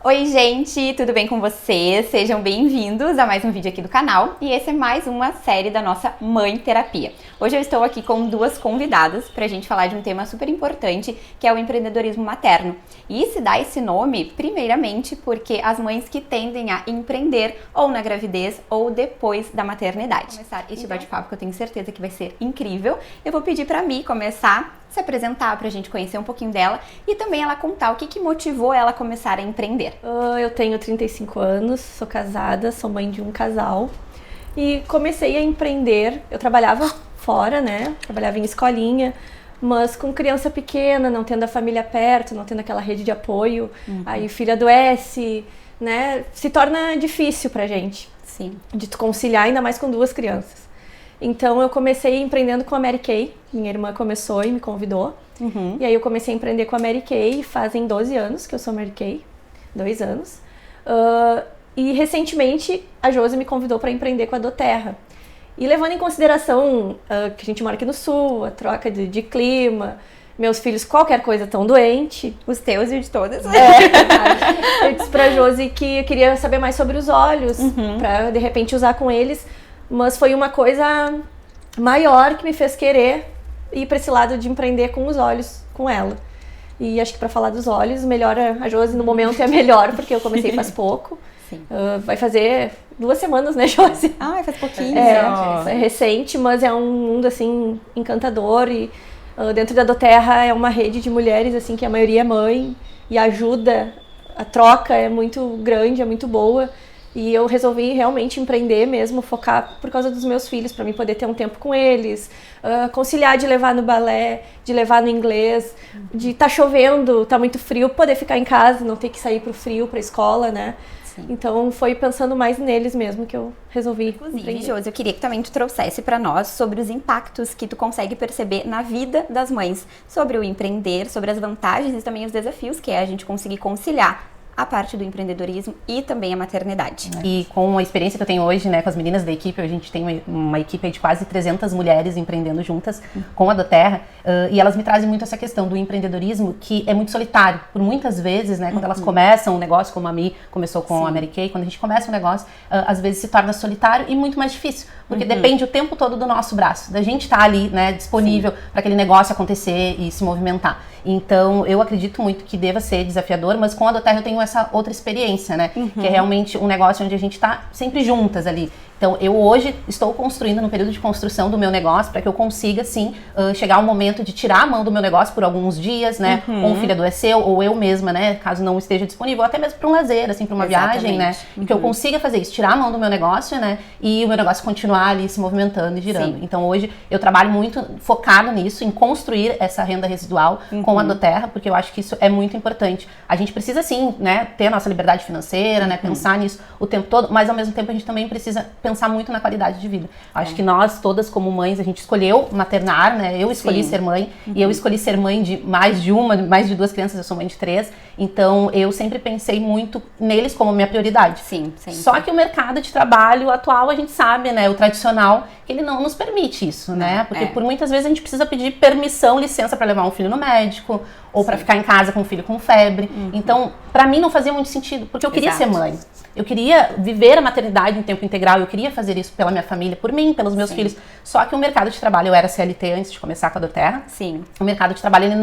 Oi gente, tudo bem com vocês? Sejam bem-vindos a mais um vídeo aqui do canal e esse é mais uma série da nossa Mãe Terapia. Hoje eu estou aqui com duas convidadas pra gente falar de um tema super importante que é o empreendedorismo materno. E se dá esse nome, primeiramente, porque as mães que tendem a empreender ou na gravidez ou depois da maternidade. Vou começar este bate-papo que eu tenho certeza que vai ser incrível. Eu vou pedir pra Mi começar se apresentar pra gente conhecer um pouquinho dela e também ela contar o que motivou ela a começar a empreender. Eu tenho 35 anos, sou casada, sou mãe de um casal e comecei a empreender. Eu trabalhava fora, né? Trabalhava em escolinha, mas com criança pequena, não tendo a família perto, não tendo aquela rede de apoio. Aí filha adoece, né? Se torna difícil pra gente. Sim. De conciliar, ainda mais com duas crianças. Então eu comecei empreendendo com a Mary Kay. Minha irmã começou e me convidou. E aí eu comecei a empreender com a Mary Kay. Fazem 12 anos que eu sou Mary Kay. 2 anos. E recentemente a Josi me convidou para empreender com a Doterra. E levando em consideração que a gente mora aqui no sul, a troca de clima, meus filhos qualquer coisa tão doente. Os teus e de todas. Eu disse pra Josi que eu queria saber mais sobre os olhos, para de repente usar com eles. Mas foi uma coisa maior que me fez querer ir para esse lado de empreender com os olhos, com ela. E acho que para falar dos olhos, melhor a Josi no momento é melhor, porque eu comecei faz pouco. Vai fazer 2 semanas, né, Josi? Ah, faz pouquinho. É recente, mas é um mundo, assim, encantador. E dentro da Doterra é uma rede de mulheres, assim, que a maioria é mãe. E ajuda, a troca é muito grande, é muito boa. E eu resolvi realmente empreender mesmo, focar por causa dos meus filhos, para mim poder ter um tempo com eles, conciliar de levar no balé, de levar no inglês, de estar chovendo, tá muito frio, poder ficar em casa, não ter que sair pro frio, pra escola, né? Sim. Então foi pensando mais neles mesmo que eu resolvi empreender. Josi, eu queria que também tu trouxesse para nós sobre os impactos que tu consegue perceber na vida das mães, sobre o empreender, sobre as vantagens e também os desafios que é a gente conseguir conciliar a parte do empreendedorismo e também a maternidade. E com a experiência que eu tenho hoje, né, com as meninas da equipe, a gente tem uma equipe de quase 300 mulheres empreendendo juntas com a Doterra, e elas me trazem muito essa questão do empreendedorismo que é muito solitário. Por muitas vezes, né, quando elas começam um negócio, como a Mi começou com a Mary Kay, quando a gente começa um negócio, às vezes se torna solitário e muito mais difícil, porque depende o tempo todo do nosso braço, da gente estar ali, né, disponível para aquele negócio acontecer e se movimentar. Então, eu acredito muito que deva ser desafiador, mas com a Doterra eu tenho essa outra experiência, né? Que é realmente um negócio onde a gente tá sempre juntas ali. Então, eu hoje estou construindo no período de construção do meu negócio para que eu consiga, sim, chegar ao momento de tirar a mão do meu negócio por alguns dias, né? Ou um filho adoeceu, ou eu mesma, né? Caso não esteja disponível, ou até mesmo para um lazer, assim, para uma viagem, né? E que eu consiga fazer isso, tirar a mão do meu negócio, né? E o meu negócio continuar ali se movimentando e girando. Sim. Então, hoje, eu trabalho muito focado nisso, em construir essa renda residual com a Doterra, porque eu acho que isso é muito importante. A gente precisa, sim, né? Ter a nossa liberdade financeira, né? Pensar nisso o tempo todo, mas, ao mesmo tempo, a gente também precisa pensar muito na qualidade de vida. Acho que nós todas como mães, a gente escolheu maternar, né? Eu escolhi ser mãe e eu escolhi ser mãe de mais de 2 crianças, eu sou mãe de 3. Então eu sempre pensei muito neles como minha prioridade. Sim. Só que o mercado de trabalho atual, a gente sabe, né? O tradicional, ele não nos permite isso, né? Porque por muitas vezes a gente precisa pedir permissão, licença para levar um filho no médico ou para ficar em casa com um filho com febre. Então, para mim não fazia muito sentido, porque eu queria ser mãe. Eu queria viver a maternidade em tempo integral, eu queria fazer isso pela minha família, por mim, pelos meus filhos. Só que o mercado de trabalho, eu era CLT antes de começar com a Doterra. O mercado de trabalho, ele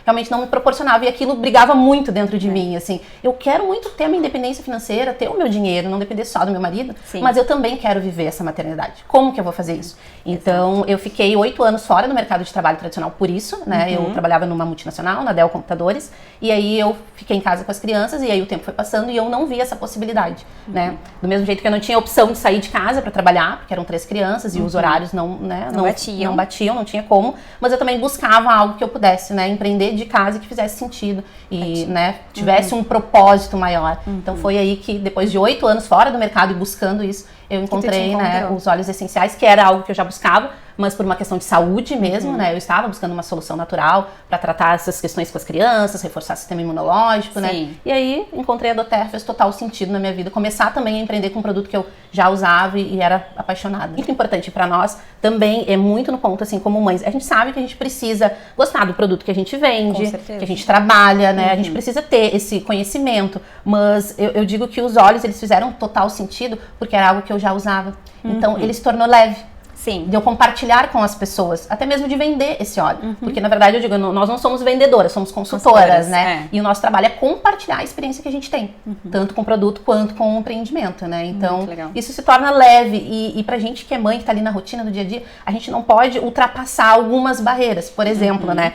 realmente não me proporcionava, e aquilo brigava muito dentro de mim, assim. Eu quero muito ter a minha independência financeira, ter o meu dinheiro, não depender só do meu marido, mas eu também quero viver essa maternidade. Como que eu vou fazer isso? Então, eu fiquei 8 anos fora do mercado de trabalho tradicional por isso, né? Eu trabalhava numa multinacional, na Dell Computadores, e aí eu fiquei em casa com as crianças, e aí o tempo foi passando e eu não vi essa possibilidade. Né? Do mesmo jeito que eu não tinha opção de sair de casa para trabalhar, porque eram 3 crianças e os horários não batiam, não tinha como, mas eu também buscava algo que eu pudesse, né, empreender de casa e que fizesse sentido e, né, tivesse um propósito maior. Então foi aí que depois de 8 anos fora do mercado e buscando isso, eu encontrei, né, os óleos essenciais, que era algo que eu já buscava, mas por uma questão de saúde mesmo, né? Eu estava buscando uma solução natural para tratar essas questões com as crianças, reforçar o sistema imunológico, né? E aí encontrei a doTERRA, fez total sentido na minha vida. Começar também a empreender com um produto que eu já usava e era apaixonada. Muito importante para nós também é muito no ponto, assim, como mães. A gente sabe que a gente precisa gostar do produto que a gente vende, que a gente trabalha, né? A gente precisa ter esse conhecimento, mas eu digo que os óleos, eles fizeram total sentido porque era algo que eu já usava. Então, ele se tornou leve. Sim. De eu compartilhar com as pessoas, até mesmo de vender esse óleo. Porque, na verdade, eu digo, nós não somos vendedoras, somos consultoras, né? E o nosso trabalho é compartilhar a experiência que a gente tem. Tanto com o produto quanto com o empreendimento, né? Então, isso se torna leve. E pra gente que é mãe, que tá ali na rotina do dia a dia, a gente não pode ultrapassar algumas barreiras. Por exemplo, né?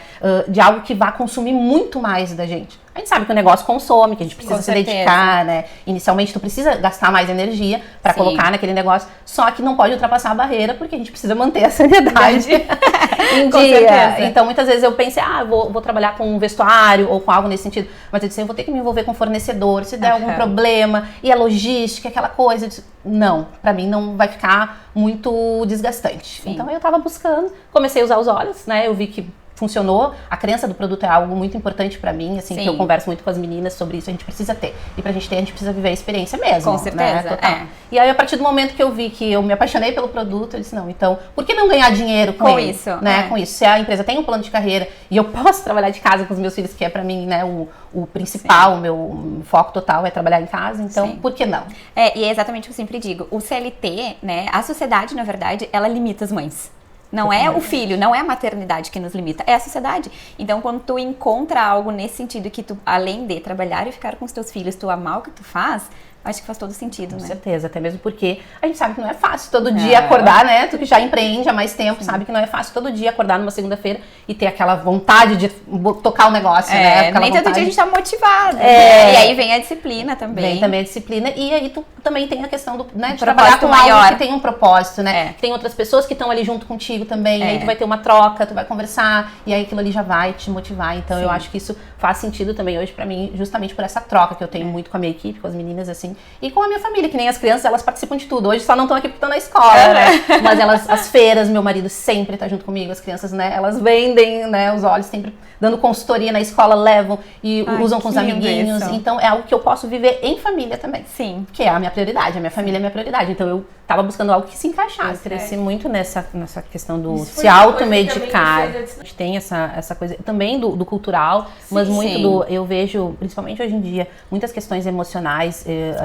De algo que vá consumir muito mais da gente. A gente sabe que o negócio consome, que a gente precisa se dedicar, né? Inicialmente, tu precisa gastar mais energia para colocar naquele negócio, só que não pode ultrapassar a barreira, porque a gente precisa manter a sanidade em dia. Então, muitas vezes eu pensei, vou trabalhar com um vestuário ou com algo nesse sentido, mas eu disse, eu vou ter que me envolver com fornecedor, se der algum problema, e a logística, aquela coisa. Eu disse, não, para mim não vai ficar muito desgastante. Então, eu tava buscando, comecei a usar os óleos, né? Eu vi que funcionou, a crença do produto é algo muito importante pra mim, assim, que eu converso muito com as meninas sobre isso, a gente precisa ter. E pra gente ter, a gente precisa viver a experiência mesmo. Com certeza, né? E aí, a partir do momento que eu vi que eu me apaixonei pelo produto, eu disse, não, então, por que não ganhar dinheiro com ele? Isso? Né? Com isso. Se a empresa tem um plano de carreira e eu posso trabalhar de casa com os meus filhos, que é pra mim, né, o principal, o meu foco total é trabalhar em casa, então, por que não? E é exatamente o que eu sempre digo, o CLT, né, a sociedade, na verdade, ela limita as mães. Não é o filho, não é a maternidade que nos limita, é a sociedade. Então, quando tu encontra algo nesse sentido que tu, além de trabalhar e ficar com os teus filhos, tu amar o que tu faz, acho que faz todo sentido, né? Com certeza, até mesmo porque a gente sabe que não é fácil todo dia acordar, né? Tu que já empreende há mais tempo, sabe que não é fácil todo dia acordar numa segunda-feira e ter aquela vontade de tocar o negócio, né? Nem todo dia a gente tá motivado. E aí vem a disciplina também. Vem também a disciplina e aí tu também tem a questão do, né, de trabalhar com algo que tem um propósito, né? Que tem outras pessoas que estão ali junto contigo também, aí tu vai ter uma troca, tu vai conversar e aí aquilo ali já vai te motivar. Então eu acho que isso faz sentido também hoje pra mim, justamente por essa troca que eu tenho muito com a minha equipe, com as meninas, assim, e com a minha família, que nem as crianças, elas participam de tudo. Hoje só não estão aqui porque estão na escola, né? Mas elas, as feiras, meu marido sempre tá junto comigo, as crianças, né? Elas vendem, né? Os olhos sempre dando consultoria na escola, levam e usam com os amiguinhos. Isso. Então é algo que eu posso viver em família também. Sim. Que é a minha prioridade, a minha família é a minha prioridade. Então eu tava buscando algo que se encaixasse. Eu cresci muito nessa questão do se automedicar. A gente tem essa coisa também do cultural, mas muito do, eu vejo, principalmente hoje em dia, muitas questões emocionais,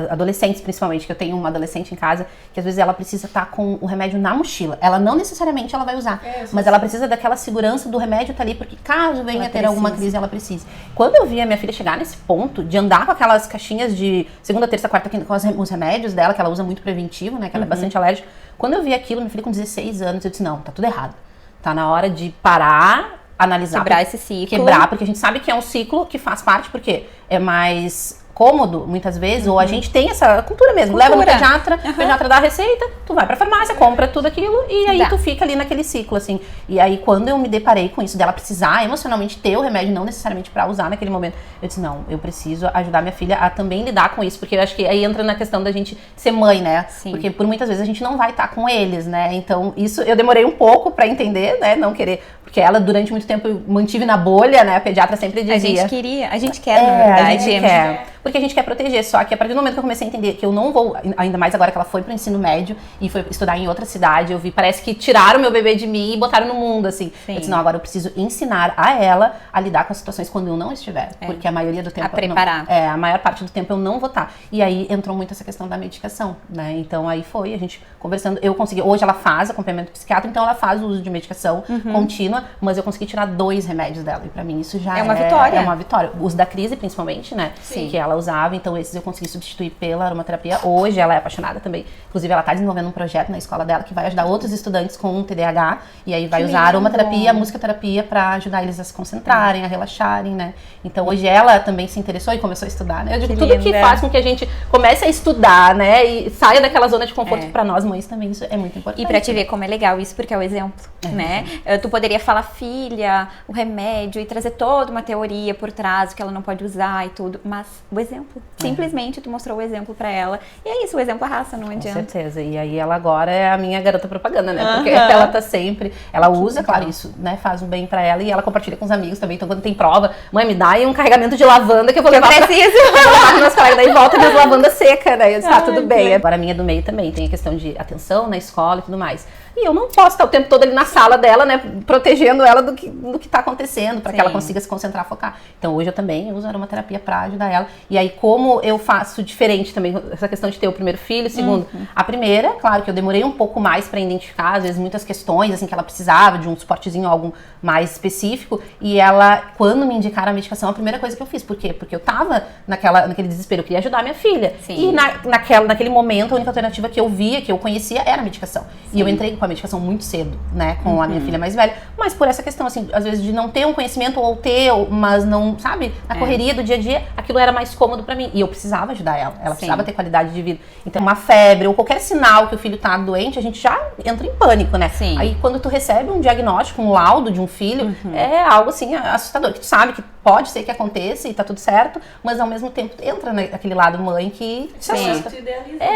adolescentes principalmente, que eu tenho uma adolescente em casa, que às vezes ela precisa estar com o remédio na mochila. Ela não necessariamente ela vai usar, mas ela precisa daquela segurança do remédio tá ali, porque caso venha ter alguma crise, ela precisa. Quando eu vi a minha filha chegar nesse ponto de andar com aquelas caixinhas de segunda, terça, quarta, quinta, com os remédios dela, que ela usa muito preventivo, né, que ela é bastante alérgica. Quando eu vi aquilo, minha filha com 16 anos, eu disse, não, tá tudo errado. Tá na hora de parar, analisar. Quebrar esse ciclo. Quebrar, porque a gente sabe que é um ciclo que faz parte, porque é mais cômodo, muitas vezes, ou a gente tem essa cultura mesmo. Leva no pediatra, o pediatra dá a receita, tu vai pra farmácia, compra tudo aquilo e aí tu fica ali naquele ciclo, assim. E aí, quando eu me deparei com isso, dela precisar emocionalmente ter o remédio, não necessariamente pra usar naquele momento, eu disse, não, eu preciso ajudar minha filha a também lidar com isso, porque eu acho que aí entra na questão da gente ser mãe, né? Sim. Porque por muitas vezes a gente não vai estar com eles, né? Então, isso eu demorei um pouco pra entender, né? Não querer, porque ela durante muito tempo eu mantive na bolha, né? A pediatra sempre dizia. A gente quer, na verdade. A gente quer. Porque a gente quer proteger, só que a partir do momento que eu comecei a entender que eu não vou, ainda mais agora que ela foi pro ensino médio e foi estudar em outra cidade, eu vi, parece que tiraram meu bebê de mim e botaram no mundo, assim. Sim. Eu disse, não, agora eu preciso ensinar a ela a lidar com as situações quando eu não estiver, porque a maioria do tempo... A preparar. A maior parte do tempo eu não vou estar. E aí entrou muito essa questão da medicação, né? Então aí foi, a gente conversando, eu consegui, hoje ela faz acompanhamento psiquiátrico, então ela faz o uso de medicação contínua, mas eu consegui tirar 2 remédios dela, e pra mim isso já é uma vitória. É uma vitória. O uso da crise, principalmente, né? Sim. Que ela usava, então esses eu consegui substituir pela aromaterapia. Hoje ela é apaixonada também. Inclusive ela está desenvolvendo um projeto na escola dela que vai ajudar outros estudantes com TDAH e aí vai usar a aromaterapia, a musicoterapia para ajudar eles a se concentrarem, a relaxarem, né? Então hoje ela também se interessou e começou a estudar, né? Eu digo, tudo que faz com que a gente comece a estudar, né? E saia daquela zona de conforto, para nós mães também isso é muito importante. E para te ver como é legal isso, porque é o exemplo, né? Tu poderia falar, filha, o remédio e trazer toda uma teoria por trás, que ela não pode usar e tudo, mas o o exemplo. Simplesmente tu mostrou o exemplo pra ela. E é isso, o exemplo arrasta, não adianta. Com certeza. E aí ela agora é a minha garota propaganda, né? Porque ela tá sempre... Ela usa, claro, isso, né? Faz um bem pra ela e ela compartilha com os amigos também. Então, quando tem prova, mãe, me dá aí um carregamento de lavanda que eu vou levar eu preciso. Vou levar pros meus colegas. Daí volta minhas lavandas secas, né? Eu disse, tá, tudo bem. Agora a minha do meio também. Tem a questão de atenção na escola e tudo mais. E eu não posso estar o tempo todo ali na sala dela, né, protegendo ela do que tá acontecendo, para que ela consiga se concentrar, focar. Então hoje eu também uso aromaterapia para ajudar ela. E aí como eu faço diferente também, essa questão de ter o primeiro filho, o segundo. A primeira, claro que eu demorei um pouco mais para identificar, às vezes muitas questões, assim, que ela precisava de um suportezinho, algo mais específico. E ela, quando me indicaram a medicação, a primeira coisa que eu fiz. Por quê? Porque eu tava naquele desespero, eu queria ajudar a minha filha. Sim. E naquele momento, a única alternativa que eu via, que eu conhecia, era a medicação. Sim. E eu entrei com a medicação muito cedo, né, com a minha filha mais velha, mas por essa questão, assim, às vezes de não ter um conhecimento ou ter, mas não, sabe, na correria do dia a dia, aquilo era mais cômodo pra mim, e eu precisava ajudar ela precisava ter qualidade de vida. Então, uma febre ou qualquer sinal que o filho tá doente, a gente já entra em pânico, né? Sim. Aí, quando tu recebe um diagnóstico, um laudo de um filho, é algo, assim, assustador, que tu sabe que pode ser que aconteça e tá tudo certo, mas ao mesmo tempo entra naquele lado mãe que se assusta.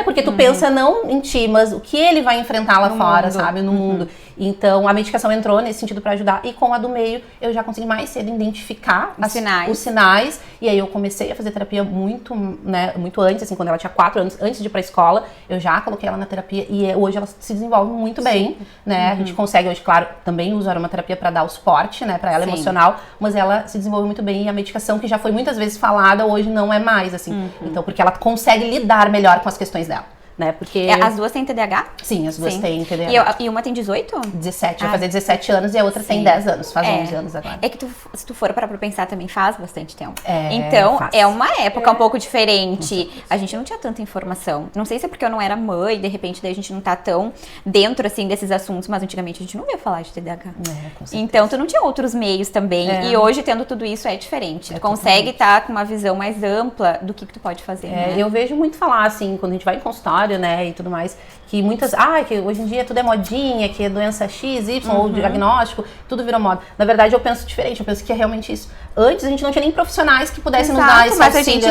Porque tu pensa não em ti, mas o que ele vai enfrentar lá fora, sabe, no mundo. Então, a medicação entrou nesse sentido para ajudar, e com a do meio, eu já consegui mais cedo identificar os sinais, e aí eu comecei a fazer terapia muito, né, muito antes, assim, quando ela tinha 4 anos, antes de ir pra escola, eu já coloquei ela na terapia, e hoje ela se desenvolve muito bem, né, a gente consegue hoje, claro, também usar uma terapia para dar o suporte, né, para ela emocional, mas ela se desenvolve muito bem, e a medicação que já foi muitas vezes falada, hoje não é mais, assim, então, porque ela consegue lidar melhor com as questões dela. Né? Porque... As duas têm TDAH? Sim, as duas têm TDAH. E uma tem 18? 17, vai fazer 17 anos e a outra tem 10 anos, faz 11 anos agora. É que se tu for parar pra pensar também faz bastante tempo. Então, é uma época um pouco diferente. A gente não tinha tanta informação. Não sei se é porque eu não era mãe, de repente daí a gente não tá tão dentro, assim, desses assuntos, mas antigamente a gente não ia falar de TDAH. Então, tu não tinha outros meios também. E hoje, tendo tudo isso, é diferente. Tu consegue estar com uma visão mais ampla do que tu pode fazer, né? Eu vejo muito falar, assim, quando a gente vai em consultório, né, e tudo mais, que muitas, que hoje em dia tudo é modinha, que é doença X, Y, ou diagnóstico, tudo virou moda. Na verdade, eu penso diferente, eu penso que é realmente isso. Antes a gente não tinha nem profissionais que pudessem nos dar esse auxílio,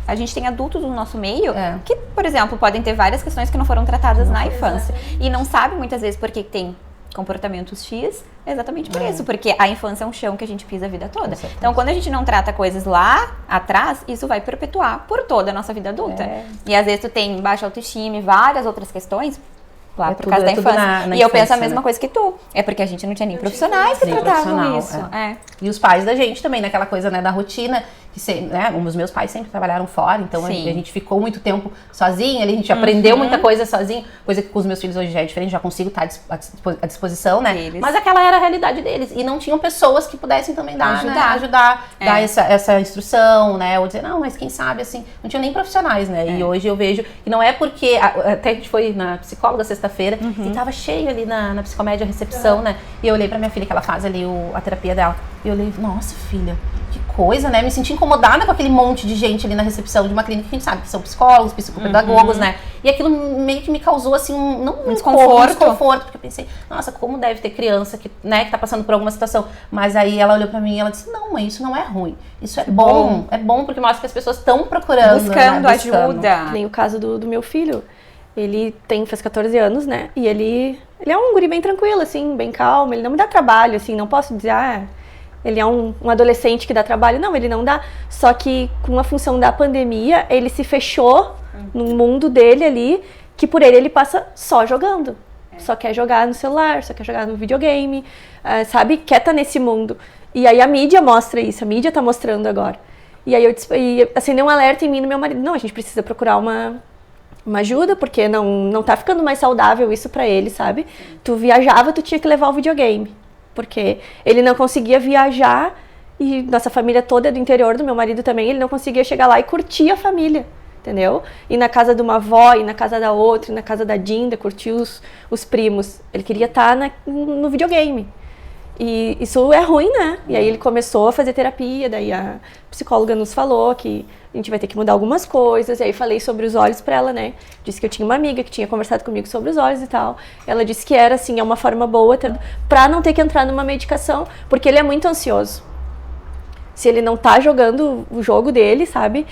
a gente tem adultos no nosso meio que, por exemplo, podem ter várias questões que não foram tratadas na infância. E não sabe muitas vezes por que tem comportamentos X, exatamente por isso, porque a infância é um chão que a gente pisa a vida toda. Então, quando a gente não trata coisas lá atrás, isso vai perpetuar por toda a nossa vida adulta. E às vezes tu tem baixa autoestima e várias outras questões lá por causa da infância. E eu penso a mesma coisa que tu. É porque a gente não tinha nem profissionais que tratavam isso. E os pais da gente também, naquela coisa, né, da rotina, que né, os meus pais sempre trabalharam fora, então a gente ficou muito tempo sozinha, a gente aprendeu muita coisa sozinho, coisa que com os meus filhos hoje já é diferente, já consigo estar à disposição, né? Mas aquela era a realidade deles, e não tinham pessoas que pudessem também dar, ajudar, dar essa instrução, né? Ou dizer, não, mas quem sabe, assim, não tinha nem profissionais, né? E hoje eu vejo, e não é porque, até a gente foi na psicóloga sexta-feira, e tava cheio ali na psicomédia, a recepção, né? E eu olhei pra minha filha, que ela faz ali a terapia dela, e eu olhei, nossa, filha, que coisa, né? Me senti incomodada com aquele monte de gente ali na recepção de uma clínica que a gente sabe que são psicólogos, psicopedagogos, né? E aquilo meio que me causou, assim, um desconforto, porque eu pensei, nossa, como deve ter criança que tá passando por alguma situação. Mas aí ela olhou pra mim e ela disse, não, mãe, isso não é ruim. Isso é bom. É bom porque mostra que as pessoas estão procurando, buscando ajuda. Nem o caso do meu filho. Ele faz 14 anos, né? E ele é um guri bem tranquilo, assim, bem calmo. Ele não me dá trabalho, assim, não posso dizer, ele é um adolescente que dá trabalho. Não, ele não dá. Só que com a função da pandemia, ele se fechou no mundo dele ali, que por ele passa só jogando. Só quer jogar no celular, só quer jogar no videogame, sabe? Quer estar nesse mundo. E aí a mídia mostra isso, a mídia tá mostrando agora. E aí eu acendeu um alerta em mim e no meu marido. Não, a gente precisa procurar uma ajuda, porque não tá ficando mais saudável isso pra ele, sabe? Tu viajava, tu tinha que levar o videogame. Porque ele não conseguia viajar, e nossa família toda é do interior, do meu marido também, ele não conseguia chegar lá e curtir a família, entendeu? Ir na casa de uma avó, ir na casa da outra, ir na casa da Dinda, curtir os primos. Ele queria estar no videogame. E isso é ruim, né? E aí ele começou a fazer terapia, daí a psicóloga nos falou que a gente vai ter que mudar algumas coisas, e aí falei sobre os olhos pra ela, né? Disse que eu tinha uma amiga que tinha conversado comigo sobre os olhos e tal. Ela disse que era, assim, é uma forma boa pra não ter que entrar numa medicação, porque ele é muito ansioso. se ele não tá jogando o jogo dele, sabe?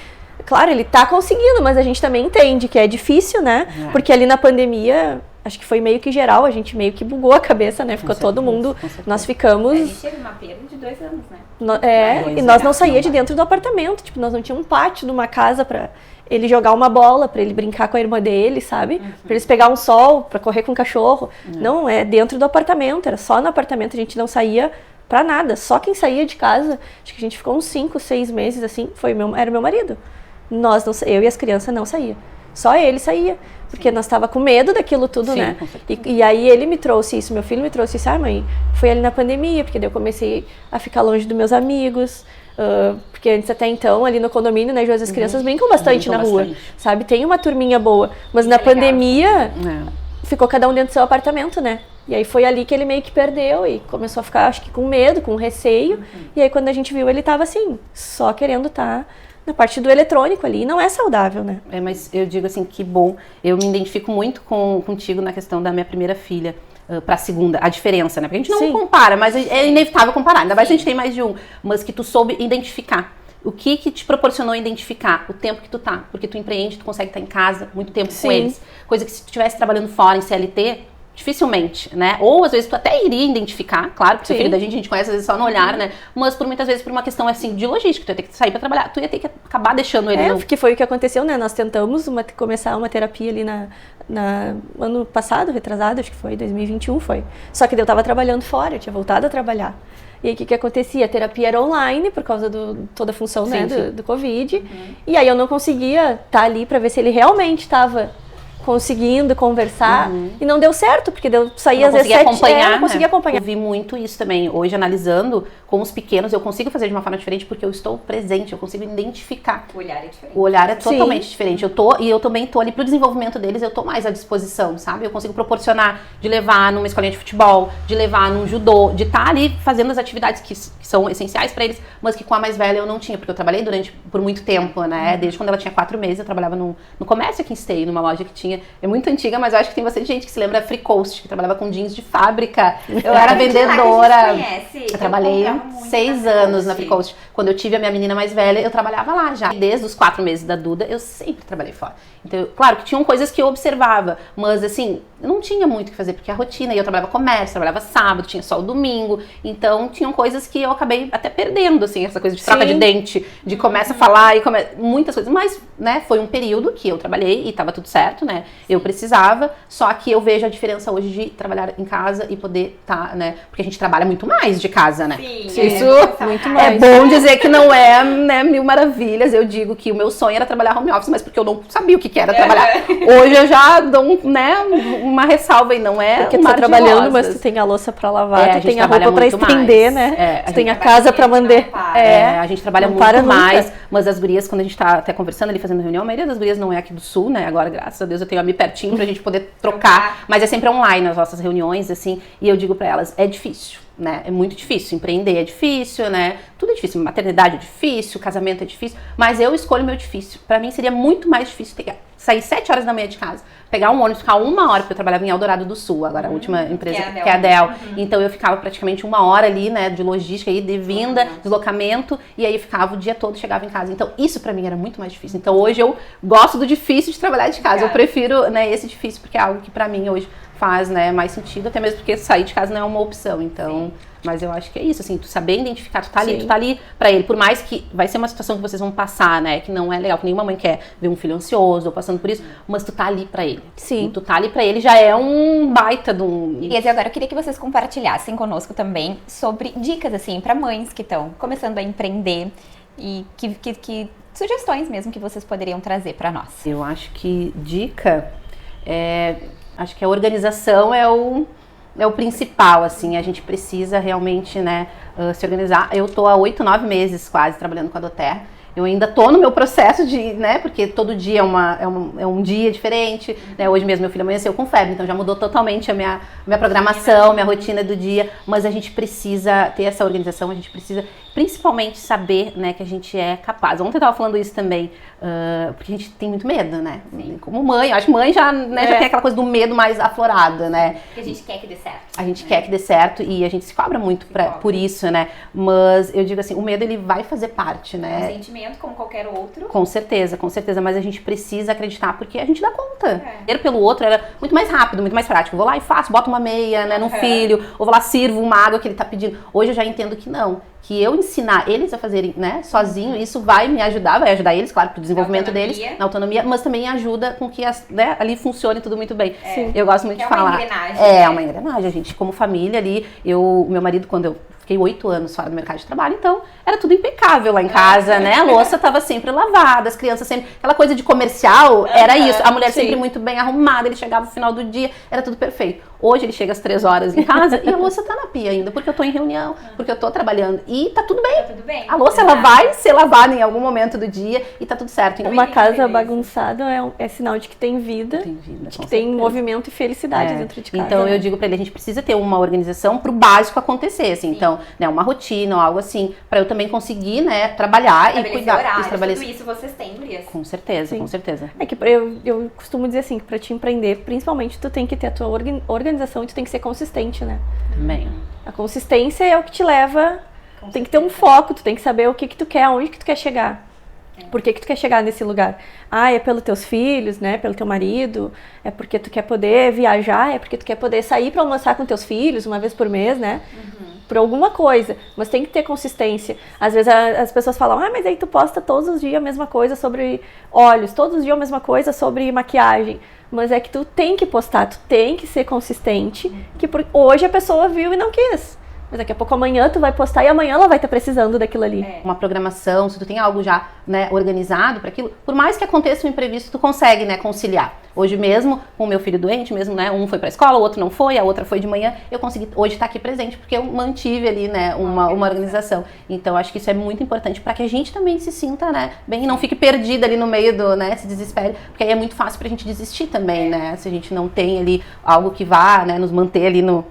Claro, ele tá conseguindo, mas a gente também entende que é difícil, né? Porque ali na pandemia, acho que foi meio que geral, a gente meio que bugou a cabeça, né? Ficou todo mundo, nós ficamos... A gente teve uma perda de 2 anos, né? E nós não saía de dentro do apartamento, tipo, nós não tínhamos um pátio de uma casa pra ele jogar uma bola, pra ele brincar com a irmã dele, sabe? Pra eles pegar um sol, pra correr com o cachorro. Não, é dentro do apartamento, era só no apartamento, a gente não saía pra nada. Só quem saía de casa, acho que a gente ficou uns 5, 6 meses, assim, era meu marido. Nós não, eu e as crianças não saía. Só ele saía, porque nós tava com medo daquilo tudo, né? E aí ele me trouxe isso, meu filho me trouxe isso. Mãe, foi ali na pandemia, porque daí eu comecei a ficar longe dos meus amigos, porque antes até então, ali no condomínio, né, as crianças brincam bastante na rua, sabe? Tem uma turminha boa, mas na pandemia ficou cada um dentro do seu apartamento, né? E aí foi ali que ele meio que perdeu e começou a ficar, acho que com medo, com receio. E aí quando a gente viu, ele tava assim, só querendo estar na parte do eletrônico ali, e não é saudável, né? Mas eu digo assim, que bom, eu me identifico muito contigo na questão da minha primeira filha pra segunda, a diferença, né? Porque a gente não compara, mas é inevitável comparar, ainda mais se a gente tem mais de um, mas que tu soube identificar. O que te proporcionou identificar o tempo que tu tá? Porque tu empreende, tu consegue estar em casa muito tempo com eles. Coisa que se tu estivesse trabalhando fora em CLT, dificilmente, né? Ou às vezes tu até iria identificar, claro, porque o filho da gente conhece às vezes só no olhar, né? Mas muitas vezes por uma questão assim de logística, tu ia ter que sair pra trabalhar, tu ia ter que acabar deixando ele. Porque foi o que aconteceu, né? Nós tentamos começar uma terapia ali ano passado, retrasado, acho que foi, 2021 foi. Só que eu tava trabalhando fora, eu tinha voltado a trabalhar. E aí o que acontecia? A terapia era online por causa toda a função, né, do Covid. E aí eu não conseguia estar ali pra ver se ele realmente estava conseguindo conversar e não deu certo, porque eu saía às vezes não conseguia acompanhar. Eu vi muito isso também, hoje analisando com os pequenos, eu consigo fazer de uma forma diferente porque eu estou presente, eu consigo identificar. O olhar é diferente. O olhar é totalmente diferente. Eu também tô ali pro desenvolvimento deles, eu tô mais à disposição, sabe? Eu consigo proporcionar de levar numa escolinha de futebol, de levar num judô, de estar ali fazendo as atividades que são essenciais para eles, mas que com a mais velha eu não tinha, porque eu trabalhei por muito tempo, né? Desde quando ela tinha 4 meses, eu trabalhava no comércio aqui em Esteio, numa loja que tinha. É muito antiga, mas eu acho que tem bastante gente que se lembra Free Coast, que trabalhava com jeans de fábrica. Eu era vendedora. Eu trabalhei 6 anos na Free Coast. Quando eu tive a minha menina mais velha, eu trabalhava lá já. Desde os 4 meses da Duda, eu sempre trabalhei fora. Então, claro que tinham coisas que eu observava, mas assim, eu não tinha muito o que fazer, porque a rotina, e eu trabalhava comércio, trabalhava sábado, tinha só o domingo, então tinham coisas que eu acabei até perdendo, assim, essa coisa de troca de dente, de começa a falar, muitas coisas, mas, né, foi um período que eu trabalhei e tava tudo certo, né, eu precisava, só que eu vejo a diferença hoje de trabalhar em casa e poder né, porque a gente trabalha muito mais de casa, né. Sim, isso muito mais. É bom dizer que não é, né, mil maravilhas, eu digo que o meu sonho era trabalhar home office, mas porque eu não sabia o que era trabalhar. Hoje eu já dou, né, uma ressalva e não é porque tu tá trabalhando, mas tu tem a louça pra lavar, tu tem a roupa pra estender, né? Tu tem a casa pra manter. A gente trabalha muito mais, mas as gurias, quando a gente tá até conversando ali, fazendo reunião, a maioria das gurias não é aqui do Sul, né? Agora, graças a Deus, eu tenho a Mi pertinho pra gente poder trocar, mas é sempre online as nossas reuniões, assim, e eu digo pra elas, é difícil. Né? É muito difícil, empreender é difícil, né? Tudo é difícil, maternidade é difícil, casamento é difícil, mas eu escolho o meu difícil. Pra mim seria muito mais difícil sair 7 horas da manhã de casa, pegar um ônibus, ficar 1 hora, porque eu trabalhava em Eldorado do Sul, agora a última empresa que é a Dell. Então eu ficava praticamente 1 hora ali, né, de logística aí, de vinda, deslocamento, e aí eu ficava o dia todo, chegava em casa. Então isso pra mim era muito mais difícil. Então hoje eu gosto do difícil de trabalhar de casa. Eu prefiro, né, esse difícil, porque é algo que pra mim hoje faz, né, mais sentido, até mesmo porque sair de casa não é uma opção, então... Mas eu acho que é isso, assim, tu saber identificar, tu tá ali pra ele, por mais que vai ser uma situação que vocês vão passar, né, que não é legal, que nenhuma mãe quer ver um filho ansioso ou passando por isso, mas tu tá ali pra ele. Sim. E tu tá ali pra ele já é um baita de um... E agora eu queria que vocês compartilhassem conosco também sobre dicas, assim, pra mães que estão começando a empreender e que sugestões mesmo que vocês poderiam trazer pra nós. Eu acho que dica acho que a organização é o principal, assim, a gente precisa realmente, né, se organizar. Eu tô há 8, 9 meses quase trabalhando com a doTERRA. Eu ainda tô no meu processo de, né, porque todo dia é um dia diferente, né, hoje mesmo meu filho amanheceu com febre, então já mudou totalmente a minha programação, minha rotina do dia, mas a gente precisa ter essa organização, a gente precisa principalmente saber, né, que a gente é capaz. Ontem eu tava falando isso também, porque a gente tem muito medo, né? Sim. Como mãe, eu acho que mãe já, né, já tem aquela coisa do medo mais aflorada, né? Porque a gente quer que dê certo. A gente quer que dê certo e a gente se cobra muito por isso, né? Mas eu digo assim, o medo ele vai fazer parte, né? É um sentimento como qualquer outro. Com certeza, mas a gente precisa acreditar porque a gente dá conta. Ter pelo outro era muito mais rápido, muito mais prático. Vou lá e faço, boto uma meia, né, no filho, ou vou lá sirvo uma água que ele tá pedindo. Hoje eu já entendo que não. Que eu ensinar eles a fazerem, né, sozinho, isso vai me ajudar, vai ajudar eles, claro, pro desenvolvimento deles, na autonomia, mas também ajuda com que né, ali funcione tudo muito bem. Sim. Eu gosto muito de falar. É uma engrenagem. É uma engrenagem, a gente, como família ali, meu marido, quando eu fiquei 8 anos fora do mercado de trabalho, então era tudo impecável lá em casa, né? A louça tava sempre lavada, as crianças sempre... Aquela coisa de comercial, era isso. A mulher sempre muito bem arrumada, ele chegava no final do dia, era tudo perfeito. Hoje ele chega às 3 horas em casa e a louça tá na pia ainda, porque eu tô em reunião, porque eu tô trabalhando. E tá tudo bem. Tá tudo bem. A louça, ela vai ser lavada em algum momento do dia e tá tudo certo. Uma casa bagunçada é sinal de que tem vida, de que tem movimento e felicidade dentro de casa. Então eu digo pra ele, a gente precisa ter uma organização pro básico acontecer, assim. Então, né, uma rotina ou algo assim, pra eu também conseguir, né, trabalhar e cuidar. Horários, tudo isso vocês têm, Gurias? Com certeza, com certeza. É que eu costumo dizer assim, que pra te empreender, principalmente, tu tem que ter a tua organização e tu tem que ser consistente, né? Também. A consistência é o que te leva, tem que ter um foco, tu tem que saber o que tu quer, aonde que tu quer chegar. Por que tu quer chegar nesse lugar? É pelos teus filhos, né? Pelo teu marido, é porque tu quer poder viajar, é porque tu quer poder sair pra almoçar com teus filhos uma vez por mês, né? Por alguma coisa, mas tem que ter consistência. Às vezes as pessoas falam, mas aí tu posta todos os dias a mesma coisa sobre olhos, todos os dias a mesma coisa sobre maquiagem. Mas é que tu tem que postar, tu tem que ser consistente, que hoje a pessoa viu e não quis. Mas daqui a pouco amanhã tu vai postar e amanhã ela vai estar precisando daquilo ali. Uma programação, se tu tem algo já, né, organizado para aquilo, por mais que aconteça um imprevisto, tu consegue, né, conciliar. Hoje mesmo, com o meu filho doente, mesmo, né, um foi pra escola, o outro não foi, a outra foi de manhã, eu consegui hoje estar aqui presente, porque eu mantive ali, né, uma organização. Então, acho que isso é muito importante para que a gente também se sinta, né, bem e não fique perdida ali no meio do, né, se desespere, porque aí é muito fácil pra gente desistir também, né, se a gente não tem ali algo que vá, né, nos manter ali no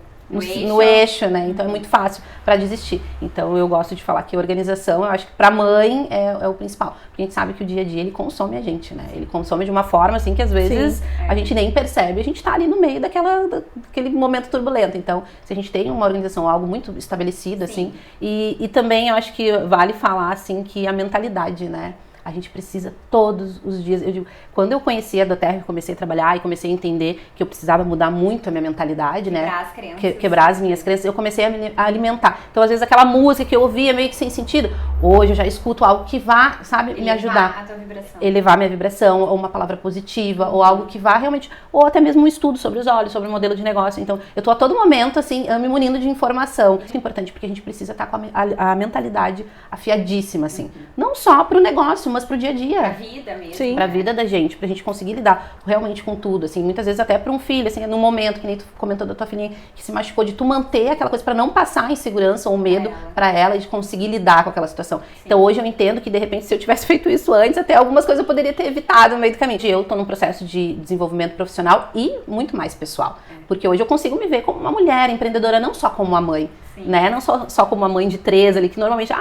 eixo, né? Então é muito fácil para desistir. Então eu gosto de falar que a organização, eu acho que para mãe é o principal. Porque a gente sabe que o dia a dia ele consome a gente, né? Ele consome de uma forma assim que às vezes a gente nem percebe, a gente tá ali no meio daquele momento turbulento. Então, se a gente tem uma organização, algo muito estabelecido, assim, e também eu acho que vale falar assim que a mentalidade, né? A gente precisa todos os dias. Eu digo, quando eu conheci a Doterra, comecei a trabalhar e comecei a entender que eu precisava mudar muito a minha mentalidade, quebrar as crenças. Quebrar as minhas crenças, eu comecei a alimentar. Então, às vezes, aquela música que eu ouvia meio que sem sentido, hoje eu já escuto algo que vá, sabe, me ajudar. A tua vibração. Elevar minha vibração, ou uma palavra positiva, ou algo que vá realmente, ou até mesmo um estudo sobre os olhos, sobre o modelo de negócio. Então, eu tô a todo momento, assim, me munindo de informação. Isso é importante, porque a gente precisa estar com a mentalidade afiadíssima, assim. Não só pro negócio, mas pro dia a dia. Pra vida mesmo. Sim. Pra vida da gente, pra gente conseguir lidar realmente com tudo, assim, muitas vezes até pra um filho, assim, no momento, que nem tu comentou da tua filhinha que se machucou, de tu manter aquela coisa pra não passar a insegurança ou medo pra ela e de conseguir lidar com aquela situação. Sim. Então hoje eu entendo que de repente se eu tivesse feito isso antes, até algumas coisas eu poderia ter evitado no meio do caminho. Eu tô num processo de desenvolvimento profissional e muito mais pessoal, porque hoje eu consigo me ver como uma mulher empreendedora, não só como uma mãe. Sim. Né? Não só como uma mãe de 3 ali, que normalmente,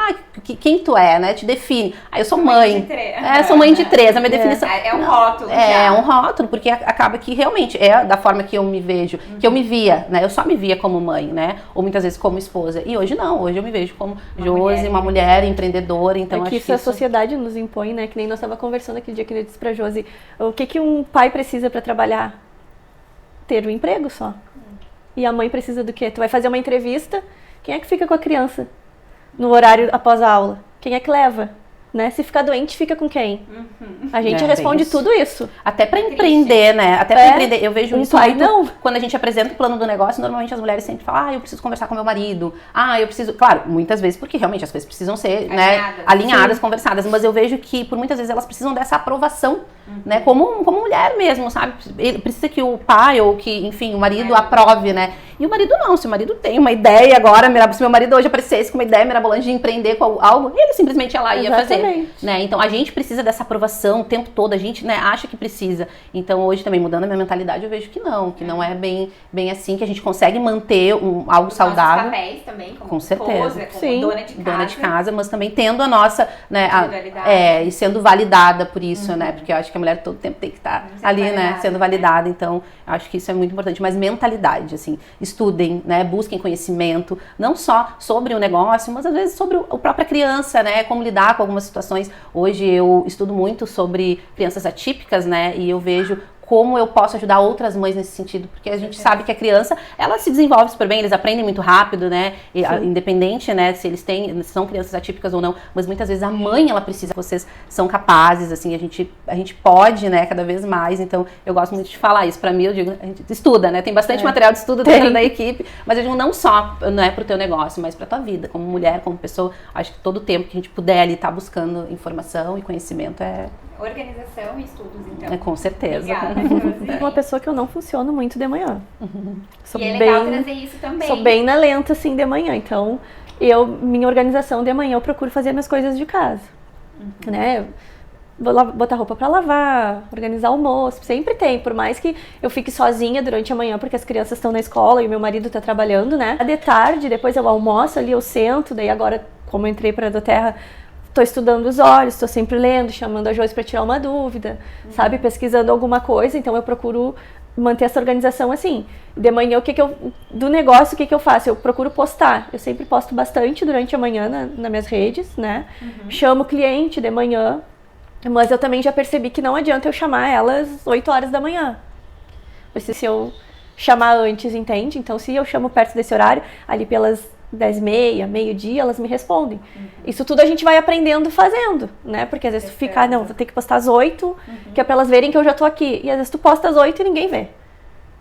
quem tu é, né? Te define. Eu sou mãe. Sou mãe de 3, a minha definição. É um rótulo. É um rótulo, porque acaba que realmente é da forma que eu me vejo, que eu me via, né? Eu só me via como mãe, né? Ou muitas vezes como esposa. E hoje não, hoje eu me vejo como Josi, uma mulher empreendedora. Então acho que a sociedade nos impõe, né? Que nem nós estávamos conversando aquele dia que eu disse pra Josi, o que um pai precisa pra trabalhar? Ter um emprego só. E a mãe precisa do quê? Tu vai fazer uma entrevista, quem é que fica com a criança no horário após a aula? Quem é que leva? Né? Se ficar doente, fica com quem? A gente responde tudo isso. Até pra empreender, né? Até pra empreender. Eu vejo isso muito não. Quando a gente apresenta o plano do negócio, normalmente as mulheres sempre falam, eu preciso conversar com meu marido. Eu preciso... Claro, muitas vezes, porque realmente as coisas precisam ser alinhadas, conversadas. Mas eu vejo que, por muitas vezes, elas precisam dessa aprovação né? Como mulher mesmo, sabe? Ele precisa que o pai ou que, enfim, o marido aprove, né? E o marido não, se o marido tem uma ideia agora, se meu marido hoje aparecesse com uma ideia mirabolante de empreender com algo, ele simplesmente ia lá e ia fazer, né? Então a gente precisa dessa aprovação o tempo todo, a gente, né, acha que precisa. Então hoje também, mudando a minha mentalidade, eu vejo que não é bem assim, que a gente consegue manter algo saudável. Papéis também, como com certeza. como dona de casa, mas também tendo a nossa, né, e sendo validada por isso, né? Porque eu acho que a mulher todo tempo tem que estar ali, né, sendo validada. Então, eu acho que isso é muito importante. Mas mentalidade, assim, estudem, né, busquem conhecimento, não só sobre o negócio, mas às vezes sobre a própria criança, né, como lidar com algumas situações. Hoje eu estudo muito sobre crianças atípicas, né, e eu vejo como eu posso ajudar outras mães nesse sentido, porque a gente sabe que a criança, ela se desenvolve super bem, eles aprendem muito rápido, né, e, independente, né, se eles são crianças atípicas ou não, mas muitas vezes a mãe, ela precisa, vocês são capazes, assim, a gente pode, né, cada vez mais, então eu gosto muito de falar isso, pra mim eu digo, a gente estuda, né, tem bastante material de estudo dentro da equipe, mas eu digo não só, não é pro teu negócio, mas pra tua vida, como mulher, como pessoa, acho que todo o tempo que a gente puder ali estar buscando informação e conhecimento organização e estudos, então. Com certeza. Uma pessoa que eu não funciono muito de manhã. Sou legal trazer isso também. Sou bem na lenta, assim, de manhã. Então, minha organização de manhã, eu procuro fazer minhas coisas de casa. Né? Vou botar roupa pra lavar, organizar o almoço. Sempre tem, por mais que eu fique sozinha durante a manhã, porque as crianças estão na escola e o meu marido tá trabalhando, né? De tarde, depois eu almoço ali, eu sento. Daí agora, como eu entrei pra Doterra, tô estudando os olhos, tô sempre lendo, chamando a Joyce para tirar uma dúvida, sabe? Pesquisando alguma coisa, então eu procuro manter essa organização assim. De manhã, do negócio, o que eu faço? Eu procuro postar. Eu sempre posto bastante durante a manhã nas minhas redes, né? Chamo o cliente de manhã, mas eu também já percebi que não adianta eu chamar elas 8 horas da manhã. Se eu chamar antes, entende? Então, se eu chamo perto desse horário, ali pelas 10h30, meio-dia, elas me respondem. Isso tudo a gente vai aprendendo fazendo, né? Porque às vezes tu fica, não, vou ter que postar às 8, que é pra elas verem que eu já tô aqui. E às vezes tu posta às 8 e ninguém vê.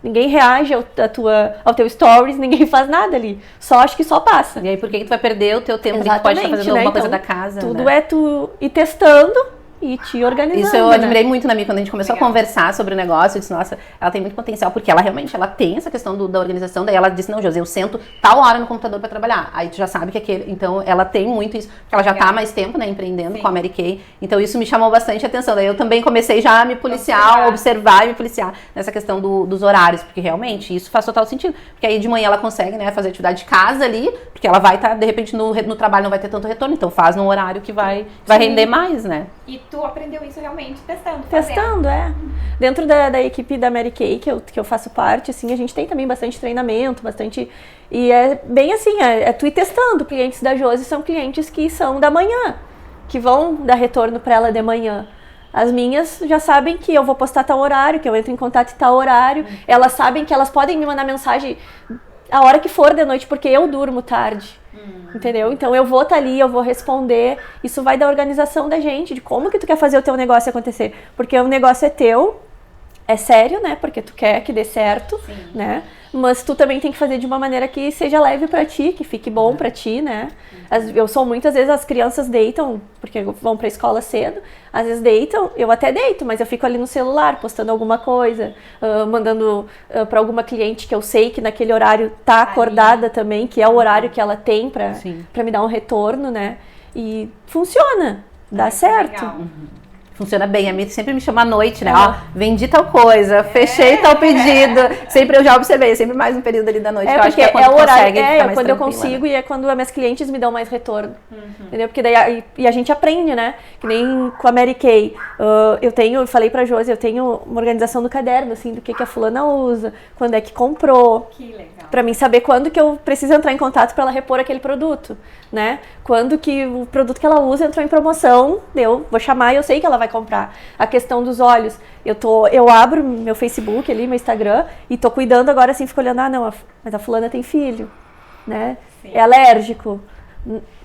Ninguém reage ao teu stories, ninguém faz nada ali. Acho que só passa. E aí por que tu vai perder o teu tempo ali que pode estar fazendo alguma coisa da casa, tudo é tu ir testando e te organizando. Isso eu admirei muito na minha quando a gente começou a conversar sobre o negócio. Eu disse, nossa, ela tem muito potencial, porque ela realmente tem essa questão da organização. Daí ela disse, não, José, eu sento tal hora no computador pra trabalhar. Aí tu já sabe que então ela tem muito isso, porque ela já tá há mais tempo, né, empreendendo com a Mary Kay. Então isso me chamou bastante atenção. Daí eu também comecei já a me policiar, observar e me policiar nessa questão dos horários, porque realmente isso faz total sentido. Porque aí de manhã ela consegue, né, fazer atividade de casa ali, porque ela vai estar, de repente, no trabalho não vai ter tanto retorno, então faz num horário que vai render mais, né? E tu aprendeu isso realmente testando. Testando, Dentro da equipe da Mary Kay, que eu faço parte, assim, a gente tem também bastante treinamento, e é bem assim, tu ir testando. Clientes da Josi são clientes que são da manhã, que vão dar retorno para ela de manhã. As minhas já sabem que eu vou postar tal horário, que eu entro em contato em tal horário. Elas sabem que elas podem me mandar mensagem a hora que for de noite, porque eu durmo tarde. Entendeu? Então eu vou estar ali, eu vou responder. Isso vai da organização da gente, de como que tu quer fazer o teu negócio acontecer. Porque o negócio é teu, é sério, né? Porque tu quer que dê certo, né? Mas tu também tem que fazer de uma maneira que seja leve pra ti, que fique bom pra ti, né? Eu sou muitas vezes, as crianças deitam, porque vão pra escola cedo, às vezes deitam, eu até deito, mas eu fico ali no celular, postando alguma coisa, mandando pra alguma cliente que eu sei que naquele horário tá acordada também, que é o horário que ela tem pra me dar um retorno, né? E funciona, dá certo. Funciona bem, a Miri sempre me chama à noite, né? Ó, vendi tal coisa, fechei tal pedido. Sempre eu já observei, sempre mais um período ali da noite. Que eu acho que é quando o horário, mais quando eu consigo, né? E é quando as minhas clientes me dão mais retorno. Entendeu? Porque daí a gente aprende, né? Que nem com a Mary Kay. Eu falei pra Josi, eu tenho uma organização no caderno, assim, do que a fulana usa, quando é que comprou. Que legal. Pra mim saber quando que eu preciso entrar em contato pra ela repor aquele produto, né? Quando que o produto que ela usa entrou em promoção, eu vou chamar e eu sei que ela vai comprar. A questão dos olhos, eu abro meu Facebook ali, meu Instagram, e tô cuidando agora, assim, fico olhando, mas a fulana tem filho, né? É alérgico.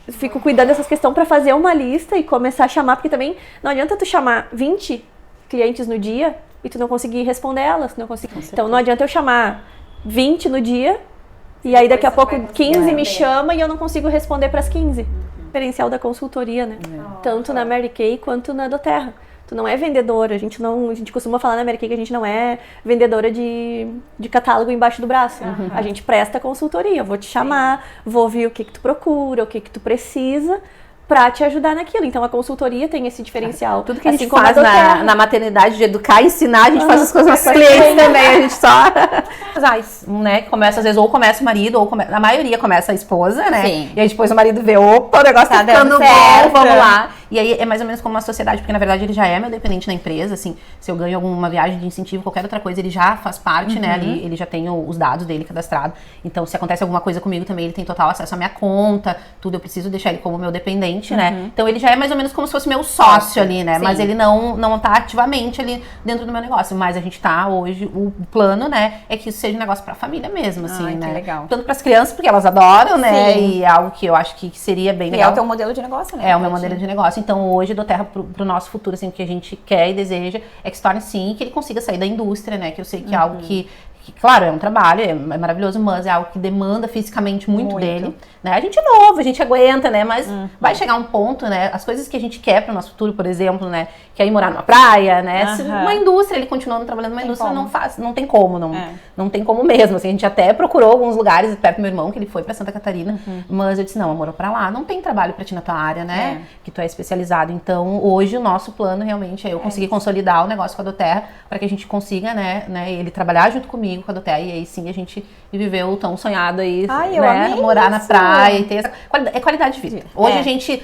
Fico cuidando dessas questões pra fazer uma lista e começar a chamar, porque também não adianta tu chamar 20 clientes no dia e tu não conseguir responder elas, não conseguir. Então não adianta eu chamar 20 no dia e aí daqui a pouco 15 me chama e eu não consigo responder para as 15. Diferencial da consultoria, né? Tanto na Mary Kay quanto na Doterra. Tu não é vendedora, a gente costuma falar na América que a gente não é vendedora de catálogo embaixo do braço. A gente presta consultoria, eu vou te chamar, vou ouvir o que tu procura, o que tu precisa, pra te ajudar naquilo. Então a consultoria tem esse diferencial. Tudo que a gente faz na maternidade de educar e ensinar, a gente faz as coisas nossos clientes também, a gente só... Casais, né, começa às vezes, ou começa o marido, ou a maioria começa a esposa, né? Sim. E aí depois o marido vê, opa, o negócio tá ficando bom, vamos lá. E aí é mais ou menos como uma sociedade, porque na verdade ele já é meu dependente na empresa, assim, se eu ganho alguma viagem de incentivo, qualquer outra coisa, ele já faz parte, né, ali, ele já tem os dados dele cadastrado. Então se acontece alguma coisa comigo também, ele tem total acesso à minha conta, tudo, eu preciso deixar ele como meu dependente, né? Então ele já é mais ou menos como se fosse meu sócio ali, né? Sim. Mas ele não tá ativamente ali dentro do meu negócio. Mas a gente tá hoje, o plano, né, é que isso seja um negócio pra família mesmo, assim, né? Que legal. Tanto pras crianças, porque elas adoram, né? Sim. E é algo que eu acho que seria bem legal. E é o teu modelo de negócio, né? É o meu modelo de negócio. Então hoje eu dou terra pro nosso futuro, assim, o que a gente quer e deseja é que se torne sim, que ele consiga sair da indústria, né? Que eu sei que é algo que claro, é um trabalho, é maravilhoso, mas é algo que demanda fisicamente muito dele, né? A gente é novo, a gente aguenta, né? Mas vai chegar um ponto, né? As coisas que a gente quer para o nosso futuro, por exemplo, né? Que é ir morar numa praia, né? Se uma indústria, ele continuando trabalhando numa indústria, não tem como, não tem como mesmo, assim. A gente até procurou alguns lugares perto do meu irmão, que ele foi para Santa Catarina, mas eu disse, não, amor, pra lá, não tem trabalho para ti na tua área, né? Que tu é especializado. Então, hoje o nosso plano realmente é eu conseguir consolidar o negócio com a Doterra para que a gente consiga, né? Ele trabalhar junto comigo com a Doterra, e aí sim a gente viveu o tão sonhado aí, né? Morar na praia e ter essa qualidade de vida. Hoje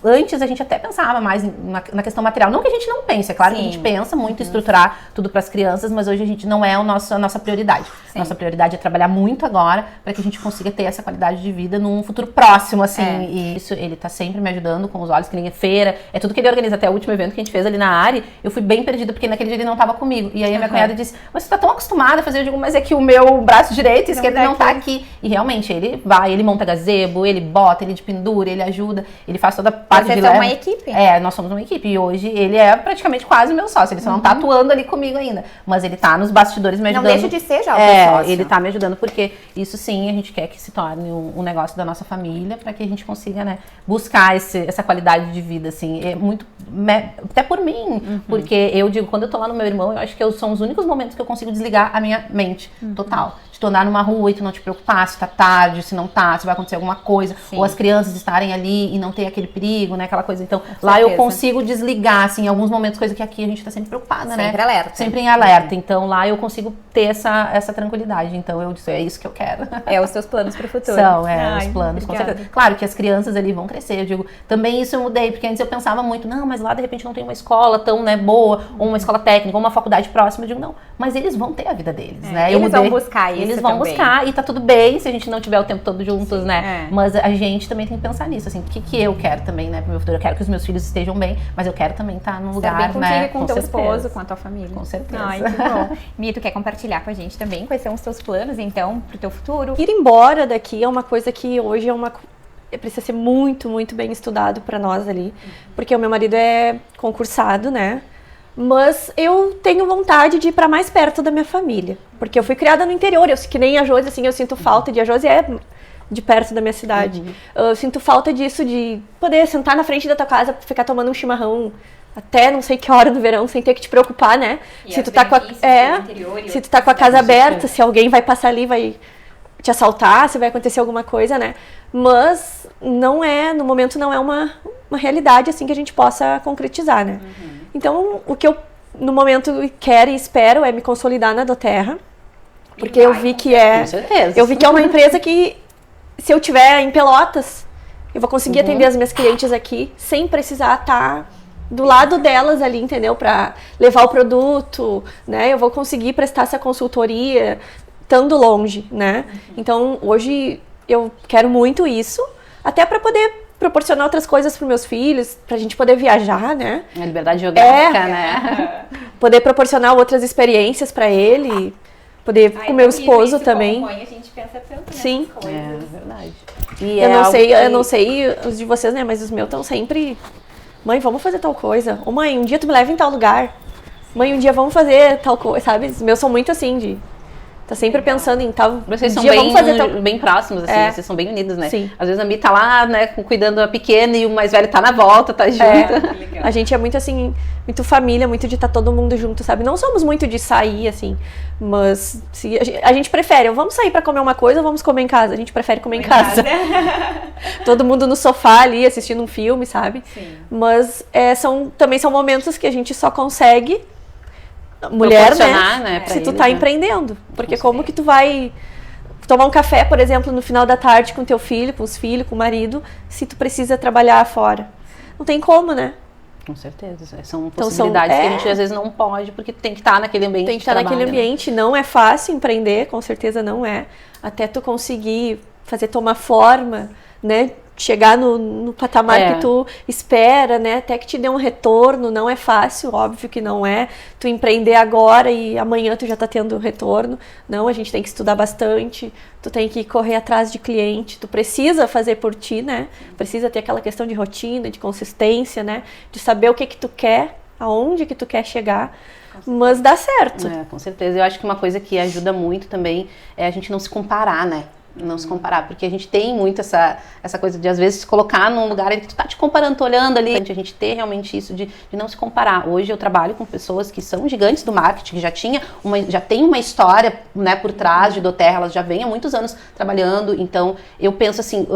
antes a gente até pensava mais na questão material, não que a gente não pense, é claro que a gente pensa muito em estruturar tudo para as crianças, mas hoje a gente não é a nossa prioridade. Nossa prioridade é trabalhar muito agora para que a gente consiga ter essa qualidade de vida num futuro próximo, assim, e isso ele tá sempre me ajudando com os olhos, que nem feira, é tudo que ele organiza. Até o último evento que a gente fez ali na área, eu fui bem perdida, porque naquele dia ele não tava comigo, e aí a minha cunhada disse, mas você tá tão acostumada a fazer, eu digo, mas é que o meu braço direito e esquerdo não tá aqui. E realmente, ele vai, ele monta gazebo, ele bota, ele de pendura, ele ajuda, ele faz toda a parte de leva. Vocês são uma equipe. Nós somos uma equipe. E hoje ele é praticamente quase meu sócio. Ele só não tá atuando ali comigo ainda. Mas ele tá nos bastidores me ajudando. Não deixa de ser já o teu sócio. Ele tá me ajudando porque isso sim, a gente quer que se torne um negócio da nossa família para que a gente consiga, né, buscar essa qualidade de vida, assim. É muito, até por mim. Porque eu digo, quando eu tô lá no meu irmão, eu acho que são os únicos momentos que eu consigo desligar a minha mente total. De tu andar numa rua e tu não te preocupar se tá tarde, se não tá, se vai acontecer alguma coisa. Sim. Ou as crianças estarem ali e não ter aquele perigo, né? Aquela coisa. Então, lá eu consigo desligar, assim, em alguns momentos, coisa que aqui a gente tá sempre preocupada, né? Sempre alerta. Sempre em alerta. Então, lá eu consigo ter essa tranquilidade. Então, eu disse, é isso que eu quero. É os teus planos pro futuro. São, os planos, com certeza. Claro que as crianças ali vão crescer. Eu digo, também isso eu mudei, porque antes eu pensava muito, não, mas lá de repente não tem uma escola tão, né, boa, ou uma escola técnica, ou uma faculdade próxima. Eu digo, não, mas eles vão ter a vida deles, né? Eles vão buscar isso. Eles vão buscar, e tá tudo bem se a gente não tiver o tempo todo juntos, né? Mas a gente também tem que pensar nisso, assim, o que eu quero também, né, pro meu futuro. Eu quero que os meus filhos estejam bem, mas eu quero também estar num lugar, bem contigo, né? com teu esposo, com a tua família. Com certeza. Ai, que bom. Mi, tu quer compartilhar com a gente também quais são os teus planos, então, pro teu futuro? Ir embora daqui é uma coisa que hoje precisa ser muito, muito bem estudado pra nós ali, porque o meu marido é concursado, né? Mas eu tenho vontade de ir para mais perto da minha família, porque eu fui criada no interior, que nem a Josi, assim, eu sinto falta de... A Josi é de perto da minha cidade. Eu sinto falta disso, de poder sentar na frente da tua casa, ficar tomando um chimarrão até não sei que hora do verão, sem ter que te preocupar, né? Se tu tá com a casa aberta, se alguém vai passar ali, vai te assaltar, se vai acontecer alguma coisa, né? Mas no momento não é uma realidade assim que a gente possa concretizar, né? Então, o que eu no momento quero e espero é me consolidar na Doterra, porque eu vi que eu vi que é uma empresa que, se eu tiver em Pelotas, eu vou conseguir atender as minhas clientes aqui sem precisar estar do lado delas ali, entendeu? Para levar o produto, né? Eu vou conseguir prestar essa consultoria estando longe, né? Então, hoje eu quero muito isso, até para poder proporcionar outras coisas para meus filhos, pra gente poder viajar, né? A liberdade geográfica, né? Poder proporcionar outras experiências para ele, poder com meu esposo também. Como mãe, a gente pensa tanto Sim. É verdade. E eu não sei os de vocês, né? Mas os meus estão sempre... Mãe, vamos fazer tal coisa. Ou mãe, um dia tu me leva em tal lugar. Mãe, um dia vamos fazer tal coisa, sabe? Os meus são muito assim, de Tá sempre pensando em tal Vocês são dia bem, vamos fazer tal... bem próximos, assim, É. vocês são bem unidos, né? Sim. Às vezes a Mi tá lá, né, cuidando da pequena e o mais velho tá na volta, tá junto. Que legal. A gente é muito assim, muito família, muito de estar todo mundo junto, sabe? Não somos muito de sair, assim, mas se a gente prefere, vamos sair pra comer uma coisa ou vamos comer em casa? A gente prefere comer em casa. Todo mundo no sofá ali, assistindo um filme, sabe? Sim. Mas também são momentos que a gente só consegue, mulher, Proporcionar, né, pra se tu eles, tá né? empreendendo. Porque Com como que tu vai tomar um café, por exemplo, no final da tarde com teu filho, com os filhos, com o marido, se tu precisa trabalhar fora? Não tem como, né? Com certeza, são Então, possibilidades que a gente às vezes não pode, porque tem que estar naquele ambiente Tem que de estar trabalho, naquele né? ambiente. Não é fácil empreender, com certeza não é. Até tu conseguir fazer tomar forma, né? Chegar no patamar É. que tu espera, né? Até que te dê um retorno, não é fácil, óbvio que não é. Tu empreender agora e amanhã tu já tá tendo retorno. Não, a gente tem que estudar bastante, tu tem que correr atrás de cliente, tu precisa fazer por ti, né? Precisa ter aquela questão de rotina, de consistência, né? De saber o que que tu quer, aonde que tu quer chegar, mas dá certo. É, com certeza. Eu acho que uma coisa que ajuda muito também é a gente não se comparar, né? Não se comparar, porque a gente tem muito essa coisa de, às vezes, se colocar num lugar em que tu tá te comparando, tu olhando ali. A gente ter realmente isso de não se comparar. Hoje eu trabalho com pessoas que são gigantes do marketing, que já tem uma história, né, por trás de doTERRA, elas já vêm há muitos anos trabalhando. Então, eu penso assim,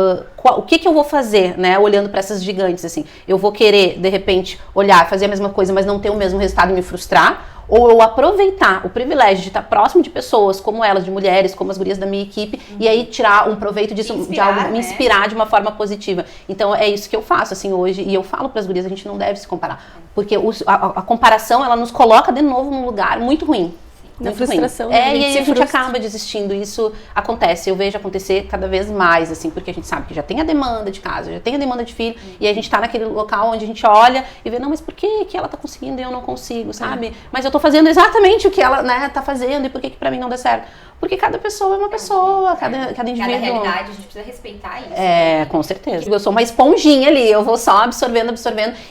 o que eu vou fazer, né, olhando para essas gigantes, assim? Eu vou querer, de repente, olhar, fazer a mesma coisa, mas não ter o mesmo resultado e me frustrar? Ou eu aproveitar o privilégio de estar próximo de pessoas como elas, de mulheres, como as gurias da minha equipe, e aí tirar um proveito disso, me inspirar de uma forma positiva. Então é isso que eu faço, assim, hoje, e eu falo para as gurias, a gente não deve se comparar, porque a comparação, ela nos coloca de novo num lugar muito ruim. Na Muito frustração, ruim. né? E aí a gente frustra. acaba desistindo. Isso acontece, eu vejo acontecer cada vez mais, assim, porque a gente sabe que já tem a demanda de casa, já tem a demanda de filho, e a gente tá naquele local onde a gente olha e vê, não, mas por que ela tá conseguindo e eu não consigo, sabe? Mas eu tô fazendo exatamente o que ela, né, tá fazendo, e por que pra mim não dá certo? Porque cada pessoa é uma pessoa, cada indivíduo. Cada realidade, a gente precisa respeitar isso. É, com certeza. Eu sou uma esponjinha ali, eu vou só absorvendo,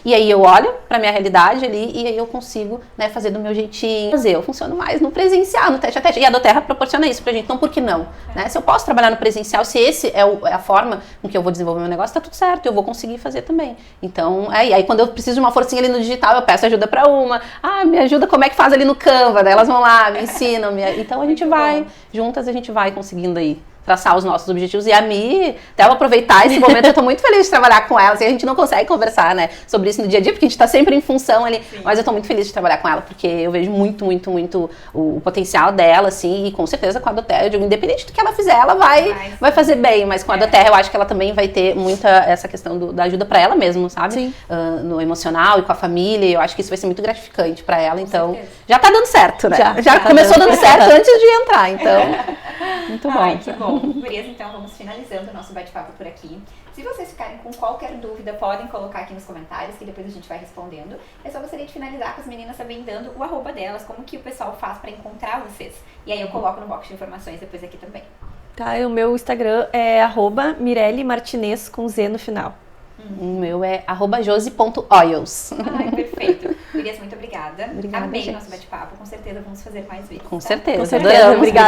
e aí eu olho pra minha realidade ali e aí eu consigo, né, fazer do meu jeitinho. Eu funciono mais no presencial, no tete a tete. E a doTERRA proporciona isso pra gente, então por que não? Né? Se eu posso trabalhar no presencial, se esse é a forma com que eu vou desenvolver meu negócio, tá tudo certo, eu vou conseguir fazer também. Então, aí quando eu preciso de uma forcinha ali no digital, eu peço ajuda pra uma. Me ajuda como é que faz ali no Canva, daí elas vão lá, me ensinam. Então a gente vai, juntas a gente vai conseguindo aí traçar os nossos objetivos. E a Mi, até eu aproveitar esse momento, eu tô muito feliz de trabalhar com ela. Assim, a gente não consegue conversar, né, sobre isso no dia a dia, porque a gente tá sempre em função ali. Sim. Mas eu tô muito feliz de trabalhar com ela, porque eu vejo muito, muito, muito o potencial dela, assim, e com certeza com a doTERRA, eu digo, independente do que ela fizer, ela vai fazer bem. Mas com a doTERRA, eu acho que ela também vai ter muita essa questão da ajuda pra ela mesmo, sabe? Sim. No emocional e com a família. Eu acho que isso vai ser muito gratificante pra ela. Então, já tá dando certo, né? Já começou dando certo antes de entrar, então... Muito bom. Ai, que bom. Gurias, então vamos finalizando o nosso bate-papo por aqui. Se vocês ficarem com qualquer dúvida, podem colocar aqui nos comentários, que depois a gente vai respondendo. Eu só gostaria de finalizar com as meninas também dando o arroba delas, como que o pessoal faz pra encontrar vocês. E aí eu coloco no box de informações depois aqui também. Tá, o meu Instagram é @Mirelle Martinez com Z no final. O meu é @josi.oils. Ai, perfeito. Gurias, muito obrigada. Obrigada, Amei gente. nosso bate-papo. Com certeza vamos fazer mais vezes. Com tá? certeza. Com certeza. Adoramos. Obrigada.